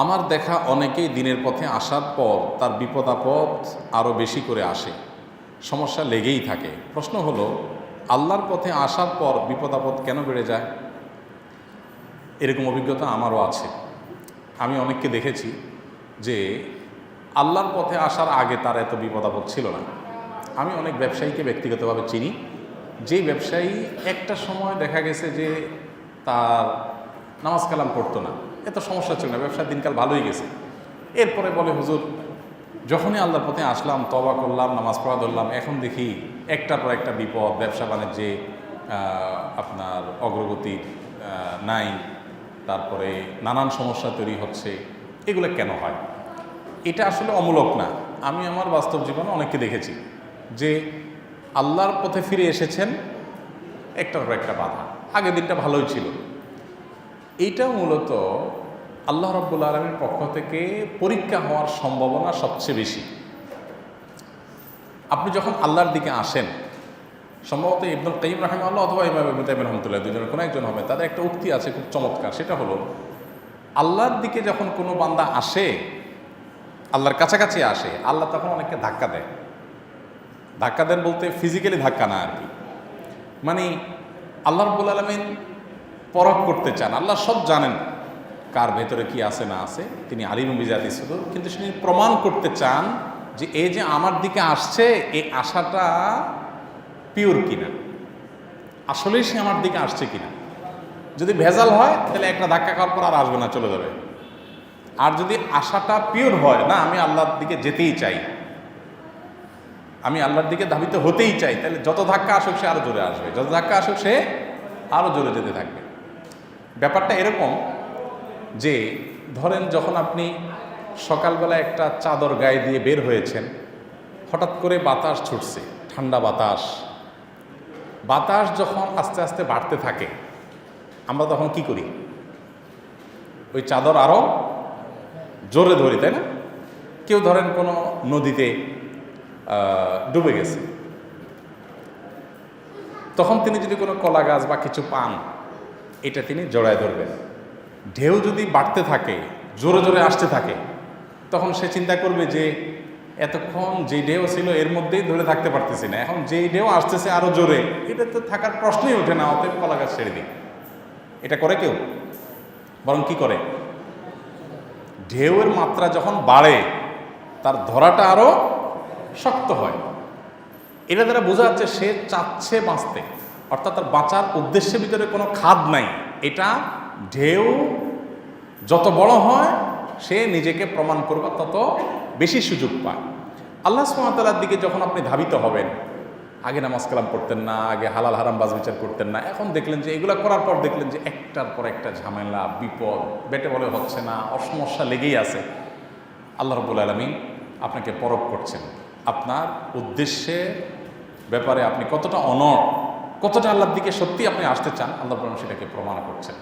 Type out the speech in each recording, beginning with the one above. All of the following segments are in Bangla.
আমার দেখা অনেকেই দিনের পথে আসার পর তার বিপদ আপদ আরও বেশি করে আসে, সমস্যা লেগেই থাকে। প্রশ্ন হলো, আল্লাহর পথে আসার পর বিপদ আপদ কেন বেড়ে যায়? এরকম অভিজ্ঞতা আমারও আছে। আমি অনেককে দেখেছি যে আল্লাহর পথে আসার আগে তার এত বিপদ আপদ ছিল না। আমি অনেক ব্যবসায়ীকে ব্যক্তিগতভাবে চিনি, যেই ব্যবসায়ী একটা সময় দেখা গেছে যে তার নামাজ কালাম পড়তো না, এত সমস্যা ছিল না, ব্যবসার দিনকাল ভালোই গেছে। এরপরে বলে, হুজুর যখনই আল্লাহর পথে আসলাম, তওবা করলাম, নামাজ পড়া ধরলাম, এখন দেখি একটার পর একটা বিপদ, ব্যবসা বাণিজ্যে আপনার অগ্রগতি নাই, তারপরে নানান সমস্যা তৈরি হচ্ছে। এগুলো কেন হয়? এটা আসলে অমূলক না। আমি আমার বাস্তব জীবনে অনেককে দেখেছি যে আল্লাহর পথে ফিরে এসেছেন, একটার পর একটা বাধা, আগের দিনটা ভালোই ছিল। এইটা মূলত আল্লাহ রাব্বুল আলামিনের পক্ষ থেকে পরীক্ষা হওয়ার সম্ভাবনা সবচেয়ে বেশি। আপনি যখন আল্লাহর দিকে আসেন, সম্ভবত ইবনুল কাইয়িম রাহিমাহুল্লাহ অথবা ইমাম ইবনে তাইমিয়া রাহমাতুল্লাহ, দুজনের কোনো একজন হবে, তাদের একটা উক্তি আছে খুব চমৎকার। সেটা হলো, আল্লাহর দিকে যখন কোনো বান্দা আসে, আল্লাহর কাছাকাছি আসে, আল্লাহ তখন অনেককে ধাক্কা দেয়। ধাক্কা দেন বলতে ফিজিক্যালি ধাক্কা না আর কি, মানে আল্লাহ রাব্বুল আলামিন পরখ করতে চান। আল্লাহ সব জানেন কার ভেতরে কি আছে না আছে, তিনি আলিমুল বিজাতি সুদূর, কিন্তু তিনি প্রমাণ করতে চান যে এই যে আমার দিকে আসছে, এই আশাটা পিওর কিনা, আসলেই সে আমার দিকে আসছে কিনা। যদি ভেজাল হয় তাহলে একটা ধাক্কা খাওয়ার পর আর আসবে না, চলে যাবে। আর যদি আশাটা পিওর হয়, না আমি আল্লাহর দিকে যেতেই চাই, আমি আল্লাহর দিকে ধাবিত হতেই চাই, তাহলে যত ধাক্কা আসুক সে আরো জোরে আসবে, যত ধাক্কা আসুক সে আরো জোরে যেতে থাকবে। ব্যাপারটা এরকম যে ধরেন যখন আপনি সকালবেলা একটা চাদর গায়ে দিয়ে বের হয়েছেন, হঠাৎ করে বাতাস ছুটছে, ঠান্ডা বাতাস। বাতাস যখন আস্তে আস্তে বাড়তে থাকে, আমরা তখন কি করি? ওই চাদর আরো জোরে ধরি, তাই না? কেউ ধরেন কোনো নদীতে ডুবে গেছে, তখন তিনি যদি কোনো কলা গাছ বা কিছু পান, এটা তিনি জড়ায় ধরবেন। ঢেউ যদি বাড়তে থাকে, জোরে জোরে আসতে থাকে, তখন সে চিন্তা করবে যে এতক্ষণ যে ঢেউ ছিল এর মধ্যেই ধরে থাকতে পারতেছি না, এখন যেই ঢেউ আসতেছে আরো জোরে, এটা তো থাকার প্রশ্নই ওঠে না, অতএব কলা গাছ ছেড়ে দিই। এটা করে কেউ? বরং কি করে, ঢেউয়ের মাত্রা যখন বাড়ে তার ধরাটা আরো শক্ত হয়। এটা দ্বারা বোঝা যাচ্ছে সে চাচ্ছে বাঁচতে, অর্থাৎ তার বাঁচার উদ্দেশ্যের ভিতরে কোনো খাদ নাই। এটা ঢেউ যত বড় হয় সে নিজেকে প্রমাণ করবে তত বেশি সুযোগ পায়। আল্লাহ সুবহানাহু ওয়া তাআলার দিকে যখন আপনি ধাবিত হবেন, আগে নামাজ কালাম পড়তেন না, আগে হালাল হারাম বাজ বিচার করতেন না, এখন দেখলেন যে এগুলো করার পর দেখলেন যে একটার পর একটা ঝামেলা, বিপদ বেটে বলে হচ্ছে না, অসমস্যা লেগেই আছে। আল্লাহ রাব্বুল আলামিন আপনাকে পরখ করছেন, আপনার উদ্দেশ্যের ব্যাপারে আপনি কতটা অনড়, কতটা আল্লাহর দিকে সত্যি আপনি আসতে চান, আল্লাহ রাব্বুল আলামিন সেটাকে প্রমাণ করছেন।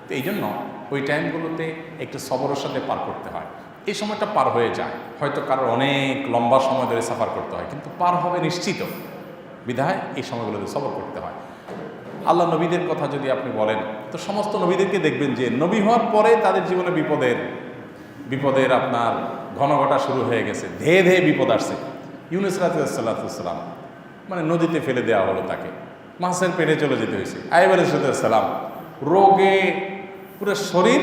তো এই জন্য ওই টাইমগুলোতে একটু সবরের সাথে পার করতে হয়। এই সময়টা পার হয়ে যায়, হয়তো কারোর অনেক লম্বা সময় ধরে সাফার করতে হয়, কিন্তু পার হবে নিশ্চিত, বিধায় এই সময়গুলোতে সবর করতে হয়। আল্লাহ নবীদের কথা যদি আপনি বলেন, তো সমস্ত নবীদেরকে দেখবেন যে নবী হওয়ার পরে তাদের জীবনে বিপদের আপনার ঘন ঘটা শুরু হয়ে গেছে, ধেয়ে ধেয়ে বিপদ আসছে। ইউনূস আলাইহিসসালাম মানে নদীতে ফেলে দেওয়া হলো, তাকে মাছের পেটে চলে যেতে হয়েছে। আইয়ুব আলাইহিসসালাম রোগে পুরো শরীর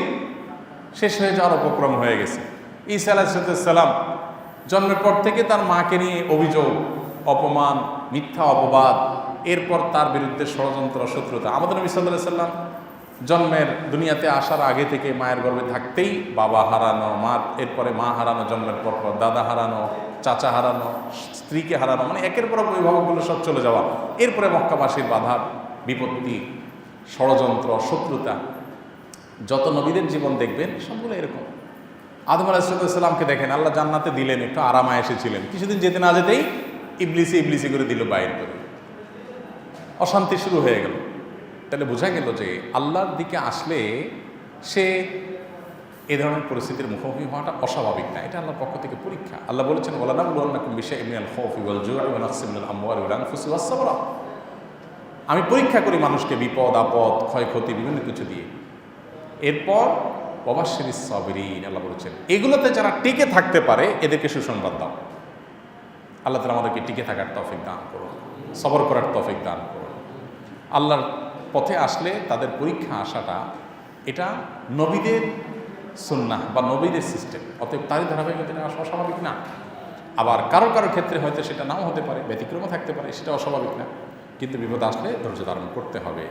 শেষ হয়ে যাওয়ার উপক্রম হয়ে গেছে। ঈসা আলাইহিসসালাম জন্মের পর থেকে তার মাকে নিয়ে অভিযোগ, অপমান, মিথ্যা অপবাদ, এরপর তার বিরুদ্ধে ষড়যন্ত্র, শত্রুতা। আমাদের নবী সাল্লাল্লাহু আলাইহি ওয়াসাল্লাম জন্মের দুনিয়াতে আসার আগে থেকে মায়ের গর্ভে থাকতেই বাবা হারানো, এরপরে মা হারানো, জন্মের পর দাদা হারানো, চাচা হারানো, স্ত্রীকে হারানো, মানে একের পর অভিভাবকগুলো সব চলে যাওয়া, এরপরে মক্কাবাসীর বাধা, বিপত্তি, ষড়যন্ত্র, শত্রুতা। যত নবীদের জীবন দেখবেন সবগুলো এরকম। আদম আলাইহিসসালামকে দেখেন, আল্লাহ জান্নাতে দিলেন, একটু আরামায় এসেছিলেন, কিছুদিন যেতে না যেতেই ইবলিসি করে দিল বাইর করে, অশান্তি শুরু হয়ে গেল। তাহলে বোঝা গেল যে আল্লাহর দিকে আসলে সে এ ধরনের পরিস্থিতির মুখোমুখি হওয়াটা অস্বাভাবিক না, এটা আল্লাহর পক্ষ থেকে পরীক্ষা। আল্লাহ বলেছেন, ওয়ালানাবলুওয়ান্নাকুম বিশাইইম মিনাল খাউফি ওয়াল জু'i ওয়া নাকসিম মিনাল আমওয়ালি ওয়াল আনফুসি ওয়াস সামারাত। আমি পরীক্ষা করি মানুষকে বিপদ আপদ, ক্ষয়ক্ষতি, বিভিন্ন কিছু দিয়ে। এরপর ওয়াবাশশিরিস সাবিরিন, আল্লাহ বলেছেন এগুলোতে যারা টিকে থাকতে পারে এদেরকে সুসংবাদ দাও। আল্লাহ তাআলা আমাদেরকে টিকে থাকার তৌফিক দান করুন, সবর করার তৌফিক দান করুন। আল্লাহর পথে আসলে তাদের পরীক্ষা আসাটা এটা নবীদের সুন্নাহ বা নবীদের সিস্টেম, অতএব তারই ধারাবাহিকতা আসা অস্বাভাবিক না। আবার কারো কারো ক্ষেত্রে হয়তো সেটা নাও হতে পারে, ব্যতিক্রমও থাকতে পারে, সেটা অস্বাভাবিক না। কিন্তু বিপদ আসলে ধৈর্য ধারণ করতে হবে।